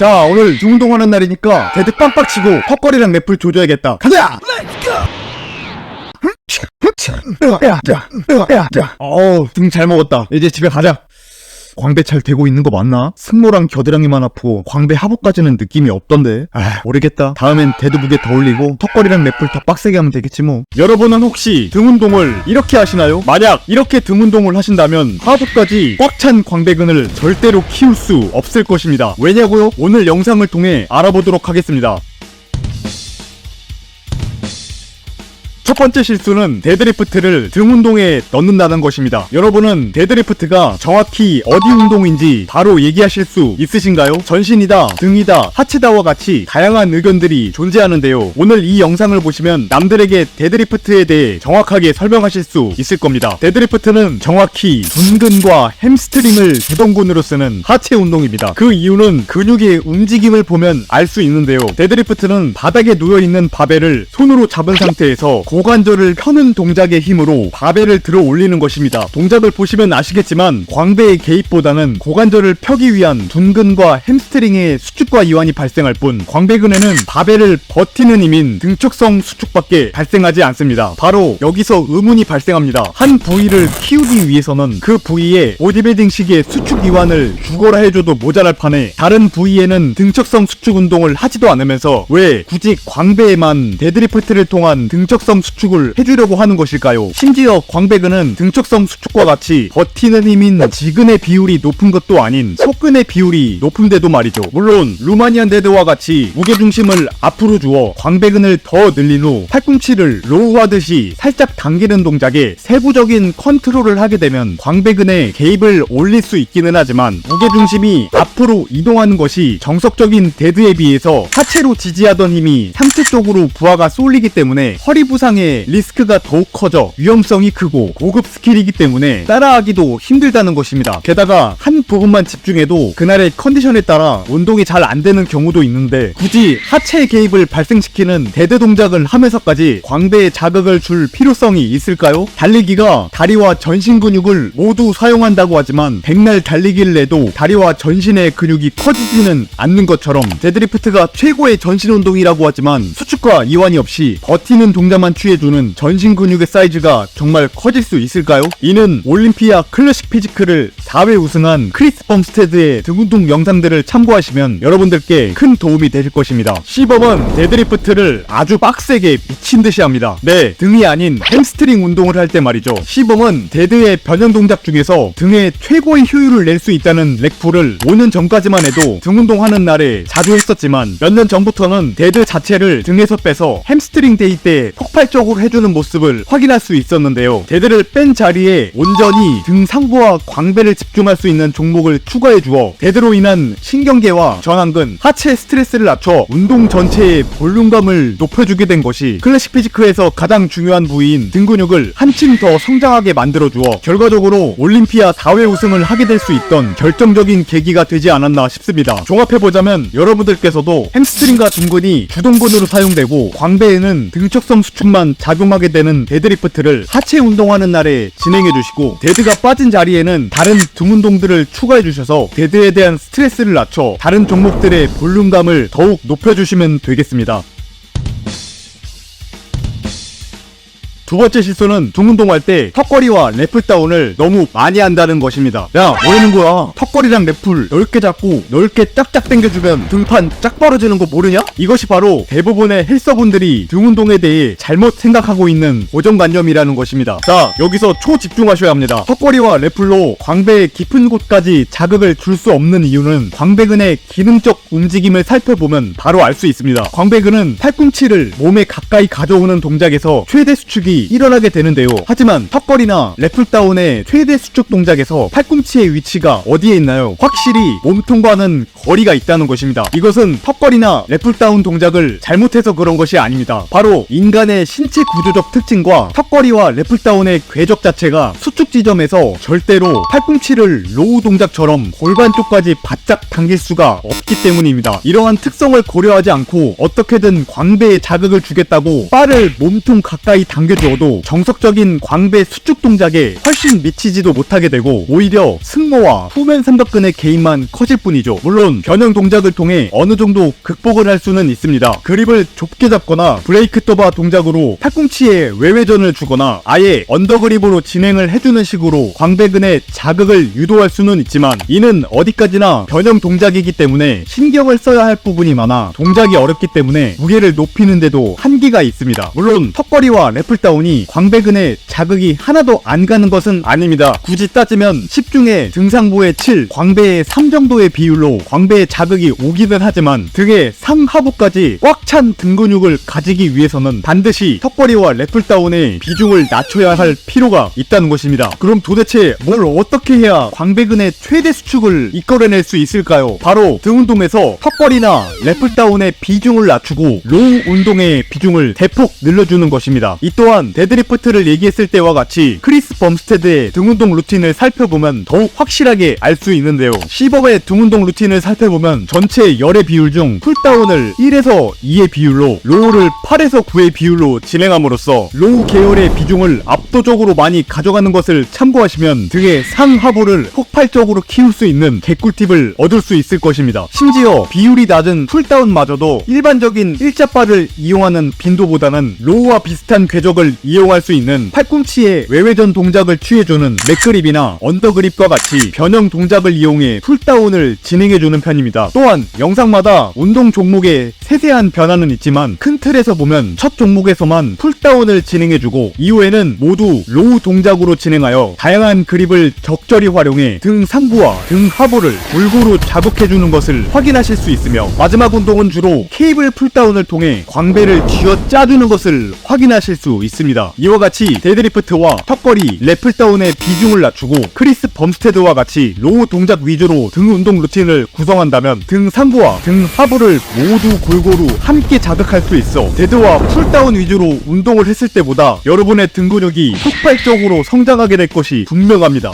자, 오늘 운동하는 날이니까 데드 빵빡 치고 턱걸이랑 랩을 조져야겠다. 가자! 어우, 등 잘 먹었다. 이제 집에 가자. 광배 잘 되고 있는 거 맞나? 승모랑 겨드랑이만 아프고 광배 하부까지는 느낌이 없던데. 모르겠다. 다음엔 데드 무게 더 올리고 턱걸이랑 랩을 더 빡세게 하면 되겠지 뭐. 여러분은 혹시 등 운동을 이렇게 하시나요? 만약 이렇게 등 운동을 하신다면 하부까지 꽉 찬 광배근을 절대로 키울 수 없을 것입니다. 왜냐고요? 오늘 영상을 통해 알아보도록 하겠습니다. 첫 번째 실수는 데드리프트를 등 운동에 넣는다는 것입니다. 여러분은 데드리프트가 정확히 어디 운동인지 바로 얘기하실 수 있으신가요? 전신이다, 등이다, 하체다와 같이 다양한 의견들이 존재하는데요. 오늘 이 영상을 보시면 남들에게 데드리프트에 대해 정확하게 설명하실 수 있을 겁니다. 데드리프트는 정확히 둔근과 햄스트링을 주동근으로 쓰는 하체 운동입니다. 그 이유는 근육의 움직임을 보면 알 수 있는데요. 데드리프트는 바닥에 놓여있는 바벨을 손으로 잡은 상태에서 고관절을 펴는 동작의 힘으로 바벨을 들어 올리는 것입니다. 동작을 보시면 아시겠지만 광배의 개입보다는 고관절을 펴기 위한 둔근과 햄스트링의 수축과 이완이 발생할 뿐 광배근에는 바벨을 버티는 힘인 등척성 수축밖에 발생하지 않습니다. 바로 여기서 의문이 발생합니다. 한 부위를 키우기 위해서는 그 부위에 보디빌딩식의 수축 이완을 죽어라 해줘도 모자랄 판에 다른 부위에는 등척성 수축 운동을 하지도 않으면서 왜 굳이 광배에만 데드리프트를 통한 등척성 수축을 해주려고 하는 것일까요? 심지어 광배근은 등척성 수축과 같이 버티는 힘인 지근의 비율이 높은 것도 아닌 속근의 비율이 높은데도 말이죠. 물론 루마니안 데드와 같이 무게중심을 앞으로 주어 광배근을 더 늘린 후 팔꿈치를 로우하듯이 살짝 당기는 동작에 세부적인 컨트롤을 하게 되면 광배근에 개입을 올릴 수 있기는 하지만 무게중심이 앞으로 이동하는 것이 정석적인 데드에 비해서 하체로 지지하던 힘이 상체 쪽으로 부하가 쏠리기 때문에 허리 부상의 리스크가 더욱 커져 위험성이 크고 고급 스킬이기 때문에 따라하기도 힘들다는 것입니다. 게다가 한 부분만 집중해도 그날의 컨디션에 따라 운동이 잘 안되는 경우도 있는데 굳이 하체의 개입을 발생시키는 데드 동작을 하면서까지 광배에 자극을 줄 필요성이 있을까요? 달리기가 다리와 전신 근육을 모두 사용한다고 하지만 백날 달리기를 해도 다리와 전신의 근육이 커지지는 않는 것처럼 데드리프트가 최고의 전신 운동이라고 하지만 수축과 이완이 없이 버티는 동작만 취해주는 전신 근육의 사이즈가 정말 커질 수 있을까요? 이는 올림피아 클래식 피지크를 4회 우승한 크리스 범스테드의 등운동 영상들을 참고하시면 여러분들께 큰 도움이 되실 것입니다. 시범은 데드리프트를 아주 빡세게 미친듯이 합니다. 네, 등이 아닌 햄스트링 운동을 할 때 말이죠. 시범은 데드의 변형 동작 중에서 등에 최고의 효율을 낼 수 있다는 렉풀을 5년 전까지만 해도 등 운동하는 날에 자주 했었지만 몇 년 전부터는 데드 자체를 등에서 빼서 햄스트링 데이 때 폭발적으로 해주는 모습을 확인할 수 있었는데요. 데드를 뺀 자리에 온전히 등 상부와 광배를 집중할 수 있는 종목을 추가해 주어 데드로 인한 신경계와 전완근, 하체 스트레스를 낮춰 운동 전체의 볼륨감을 높여주게 된 것이 클래식 피지크에서 가장 중요한 부위인 등 근육을 한층 더 성장하게 만들어 주어 결과적으로 올림피아 4회 우승을 하게 될 수 있던 결정적인 계기가 되지 않았나 싶습니다. 종합해보자면 여러분들께서도 햄스트링과 둔근이 주동근으로 사용되고 광배에는 등척성 수축만 작용하게 되는 데드리프트를 하체 운동하는 날에 진행해주시고 데드가 빠진 자리에는 다른 등 운동들을 추가해주셔서 데드에 대한 스트레스를 낮춰 다른 종목들의 볼륨감을 더욱 높여주시면 되겠습니다. 두 번째 실수는 등 운동할 때 턱걸이와 랩풀다운을 너무 많이 한다는 것입니다. 야, 뭐하는 거야? 턱걸이랑 랩풀 넓게 잡고 넓게 짝짝 당겨주면 등판 짝 벌어지는 거 모르냐? 이것이 바로 대부분의 헬서분들이 등 운동에 대해 잘못 생각하고 있는 고정관념이라는 것입니다. 자, 여기서 초집중하셔야 합니다. 턱걸이와 랩풀로 광배의 깊은 곳까지 자극을 줄 수 없는 이유는 광배근의 기능적 움직임을 살펴보면 바로 알 수 있습니다. 광배근은 팔꿈치를 몸에 가까이 가져오는 동작에서 최대 수축이 일어나게 되는데요. 하지만 턱걸이나 랩풀다운의 최대 수축 동작에서 팔꿈치의 위치가 어디에 있나요? 확실히 몸통과는 거리가 있다는 것입니다. 이것은 턱걸이나 랩풀다운 동작을 잘못해서 그런 것이 아닙니다. 바로 인간의 신체 구조적 특징과 턱걸이와 랩풀다운의 궤적 자체가 수축 지점에서 절대로 팔꿈치를 로우 동작처럼 골반 쪽까지 바짝 당길 수가 없기 때문입니다. 이러한 특성을 고려하지 않고 어떻게든 광배에 자극을 주겠다고 바를 몸통 가까이 당겨주 주어도 정석적인 광배 수축 동작에 훨씬 미치지도 못하게 되고 오히려 승모와 후면 삼각근의 개인만 커질 뿐이죠. 물론 변형 동작을 통해 어느 정도 극복을 할 수는 있습니다. 그립을 좁게 잡거나 브레이크 더바 동작으로 팔꿈치에 외회전을 주거나 아예 언더그립으로 진행을 해주는 식으로 광배근의 자극을 유도할 수는 있지만 이는 어디까지나 변형 동작이기 때문에 신경을 써야 할 부분이 많아 동작이 어렵기 때문에 무게를 높이는데도 한계가 있습니다. 물론 턱걸이와 래플다운이 광배근에 자극이 하나도 안 가는 것은 아닙니다. 굳이 따지면 10 중에 등상부의 7, 광배의 3 정도의 비율로 광배에 자극이 오기는 하지만 등의 상하부까지 꽉 찬 등 근육을 가지기 위해서는 반드시 턱걸이와 래플다운의 비중을 낮춰야 할 필요가 있다는 것입니다. 그럼 도대체 뭘 어떻게 해야 광배근의 최대 수축을 이끌어낼 수 있을까요? 바로 등 운동에서 턱걸이나 래플다운의 비중을 낮추고 로우 운동의 비중을 대폭 늘려주는 것입니다. 이 또한 데드리프트를 얘기했을 때와 같이 크리스 범스테드의 등 운동 루틴을 살펴보면 더욱 확실하게 알 수 있는데요. 시법의 등 운동 루틴을 살펴보면 전체 열의 비율 중 풀다운을 1에서 2의 비율로 로우를 8에서 9의 비율로 진행함으로써 로우 계열의 비중을 압도적으로 많이 가져가는 것을 참고하시면 등의 상하부를 폭발적으로 키울 수 있는 개꿀팁을 얻을 수 있을 것입니다. 심지어 비율이 낮은 풀다운마저도 일반적인 일자바를 이용하는 빈도보다는 로우와 비슷한 궤적을 이용할 수 있는 팔꿈치의 외회전 동작을 취해주는 맥그립이나 언더그립과 같이 변형 동작을 이용해 풀다운을 진행해주는 편입니다. 또한 영상마다 운동 종목에 세세한 변화는 있지만 큰 틀에서 보면 첫 종목에서만 풀다운을 진행해주고 이후에는 모두 로우 동작으로 진행하여 다양한 그립을 적절히 활용해 등 상부와 등 하부를 골고루 자극해주는 것을 확인하실 수 있으며 마지막 운동은 주로 케이블 풀다운을 통해 광배를 쥐어 짜주는 것을 확인하실 수 있습니다. 이와 같이 데드리프트와 턱걸이, 래플다운의 비중을 낮추고 크리스 범스테드와 같이 로우 동작 위주로 등 운동 루틴을 구성한다면 등 상부와 등 하부를 모두 골고루 함께 자극할 수 있어 데드와 풀다운 위주로 운동을 했을 때보다 여러분의 등 근육이 폭발적으로 성장하게 될 것이 분명합니다.